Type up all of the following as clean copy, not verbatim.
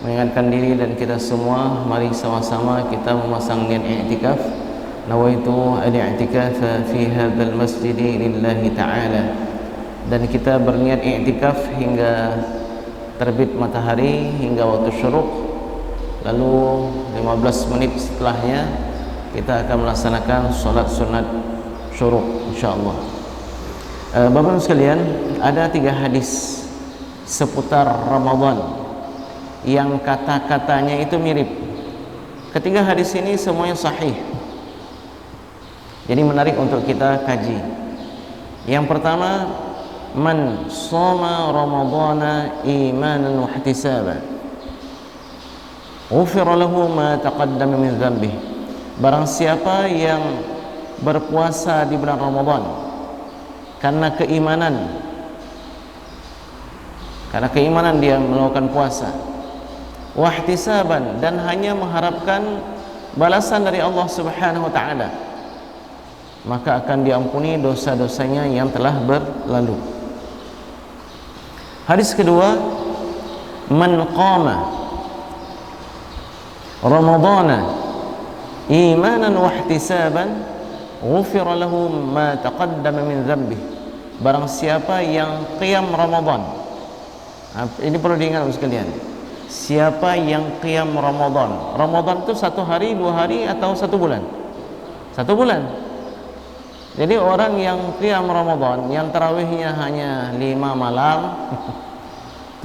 mengingatkan diri dan kita semua, mari sama-sama kita memasang niat i'tikaf. Nawaitu al-i'tikaf fi hadzal masjid lillahi ta'ala. Dan kita berniat i'tikaf hingga terbit matahari, hingga waktu syuruk. Lalu 15 menit setelahnya kita akan melaksanakan solat sunat syuruk insyaallah. Bapak-bapak sekalian, ada 3 hadis seputar Ramadan yang kata-katanya itu mirip. Ketiga hadis ini semuanya sahih. Jadi menarik untuk kita kaji. Yang pertama, man shoma ramadhana imanan wa ihtisaban ghufira lahu ma taqaddama min dhanbih. Barang siapa yang berpuasa di bulan Ramadan karena keimanan dia melakukan puasa, wa ihtisaban, dan hanya mengharapkan balasan dari Allah Subhanahu wa taala, maka akan diampuni dosa-dosanya yang telah berlalu. Hadis kedua, man qama ramadhana imanan wa ihtisaban ghufira lahu ma taqaddama min dhanbih. Barang siapa yang qiyam Ramadan, ini perlu diingat sekalian, siapa yang qiyam Ramadan. Ramadan itu 1 hari, 2 hari, atau 1 bulan? 1 bulan. Jadi orang yang qiyam Ramadan, yang tarawihnya hanya 5 malam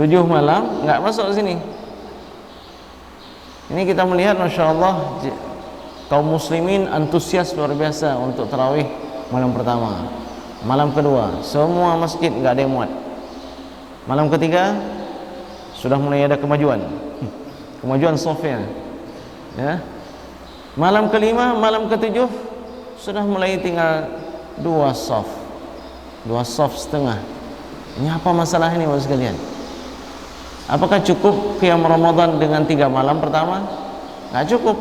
7 malam, nggak masuk sini. Ini kita melihat Masya Allah, kaum muslimin antusias luar biasa untuk tarawih malam pertama. Malam kedua, semua masjid nggak ada yang muat. Malam ketiga, sudah mulai ada kemajuan sofnya, ya. Malam kelima, malam ketujuh, sudah mulai tinggal 2 soft setengah. Ini apa masalah ini, Bapak sekalian? Apakah cukup qiyam Ramadan dengan 3 malam pertama? Nggak cukup.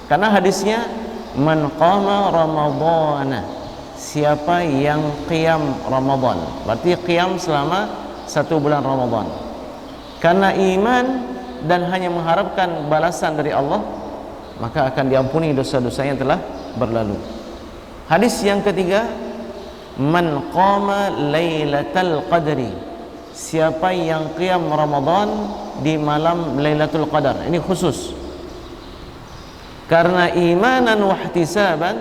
Karena hadisnya man qama ramadhana, siapa yang qiyam Ramadan, berarti qiyam selama 1 bulan Ramadan karena iman dan hanya mengharapkan balasan dari Allah, maka akan diampuni dosa-dosanya yang telah berlalu. Hadis yang ketiga, man qama lailatul qadri, siapa yang qiyam Ramadan di malam Lailatul Qadar. Ini khusus karena imanan wa ihtisaban,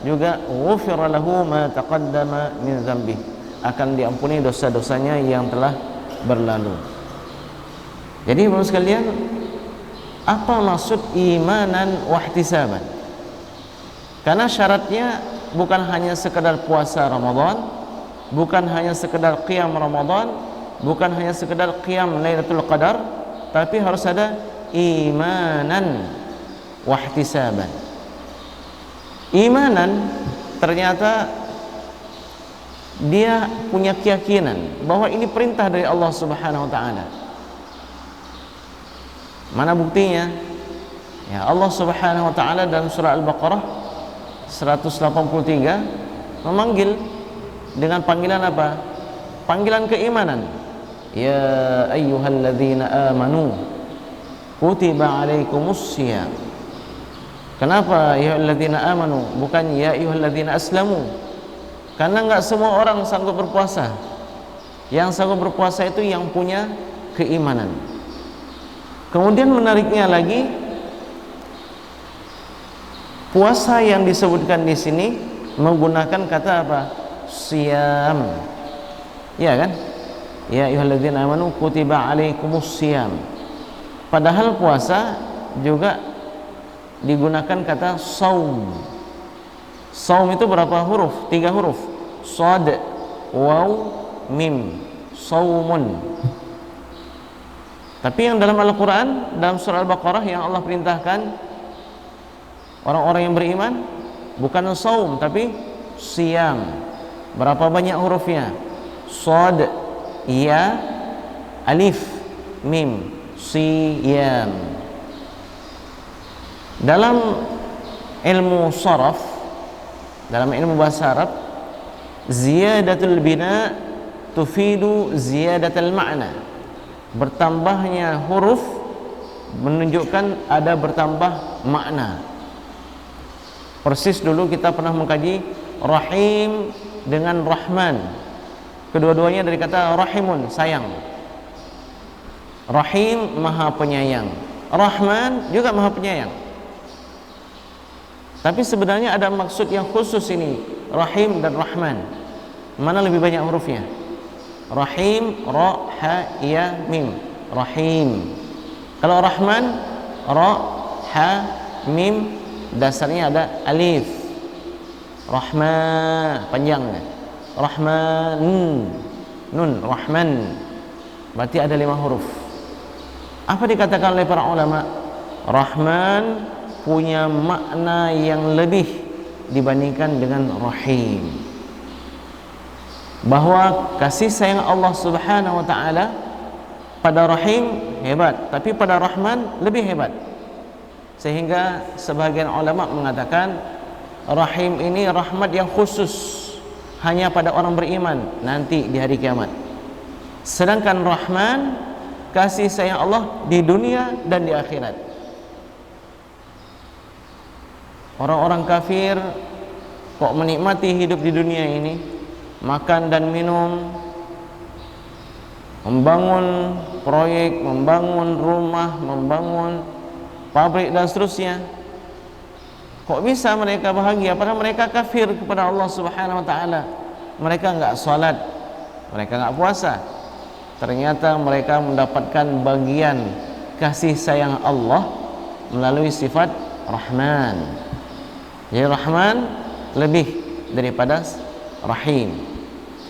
juga ghufira lahu ma taqaddama min dzambih, akan diampuni dosa-dosanya yang telah berlalu. Jadi Bapak sekalian, apa maksud imanan wa ihtisaban? Karena syaratnya bukan hanya sekedar puasa Ramadan, bukan hanya sekedar qiyam Ramadan, bukan hanya sekedar qiyam Lailatul Qadar, tapi harus ada imanan wa ihtisaban. Imanan ternyata dia punya keyakinan bahwa ini perintah dari Allah Subhanahu wa taala. Mana buktinya? Ya, Allah Subhanahu wa taala dalam surah Al-Baqarah 183 memanggil dengan panggilan apa? Panggilan keimanan. Ya ayyuhalladzina amanu kutiba alaikumus syiyam. Kenapa ya ayyuhalladzina amanu, bukan ya ayyuhalladzina aslamu? Karena enggak semua orang sanggup berpuasa. Yang sanggup berpuasa itu yang punya keimanan. Kemudian menariknya lagi, puasa yang disebutkan di sini menggunakan kata apa? Siyam. Ya kan? Ya ayyuhalladzina amanu kutiba alaikumus syiyam. Padahal puasa juga digunakan kata saum. Saum itu berapa huruf? 3 huruf. Shad, waw, mim. Saumun. Tapi yang dalam Al-Quran, dalam surah Al-Baqarah, yang Allah perintahkan orang-orang yang beriman bukan saum tapi siyam. Berapa banyak hurufnya? Shad, ya, alif, mim. Siyam. Dalam ilmu sharaf, dalam ilmu bahasa Arab, ziyadatul bina tufidu ziyadatul ma'na. Bertambahnya huruf menunjukkan ada bertambah makna. Persis dulu kita pernah mengkaji Rahim dengan Rahman. Kedua-duanya dari kata Rahimun, sayang. Rahim maha penyayang, Rahman juga maha penyayang. Tapi sebenarnya ada maksud yang khusus ini, Rahim dan Rahman. Mana lebih banyak hurufnya? Rahim, Ra, Ha, Ya, Mim. Rahim. Kalau Rahman, Ra, Ha, Mim, dasarnya ada alif. Rahman, panjangnya. Rahman, Nun, Rahman. Berarti ada 5 huruf. Apa dikatakan oleh para ulama? Rahman punya makna yang lebih dibandingkan dengan Rahim. Bahwa kasih sayang Allah Subhanahu wa taala pada Rahim hebat, tapi pada Rahman lebih hebat. Sehingga sebagian ulama mengatakan Rahim ini rahmat yang khusus hanya pada orang beriman nanti di hari kiamat. Sedangkan Rahman kasih sayang Allah di dunia dan di akhirat. Orang-orang kafir kok menikmati hidup di dunia ini, makan dan minum, membangun proyek, membangun rumah, membangun pabrik dan seterusnya. Kok bisa mereka bahagia padahal mereka kafir kepada Allah Subhanahu wa taala. Mereka enggak salat, mereka enggak puasa. Ternyata mereka mendapatkan bagian kasih sayang Allah melalui sifat Rahman. Jadi Rahman lebih daripada Rahim.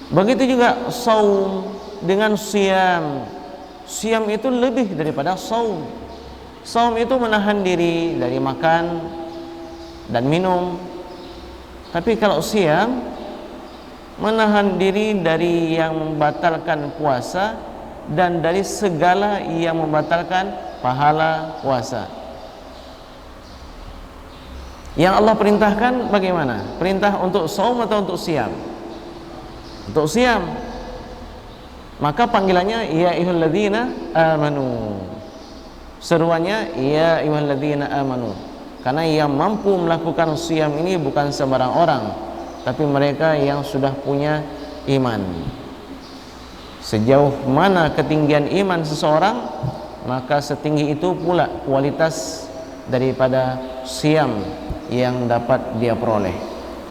Begitu juga saum dengan siam. Siam itu lebih daripada saum. Saum itu menahan diri dari makan dan minum. Tapi kalau siam menahan diri dari yang membatalkan puasa dan dari segala yang membatalkan pahala puasa. Yang Allah perintahkan bagaimana? Perintah untuk saum atau untuk siam? Untuk siam. Maka panggilannya ya ayyuhalladzina amanu. Seruannya ya ayyuhalladzina amanu. Karena yang mampu melakukan siam ini bukan sembarang orang, tapi mereka yang sudah punya iman. Sejauh mana ketinggian iman seseorang, maka setinggi itu pula kualitas daripada siam yang dapat dia peroleh.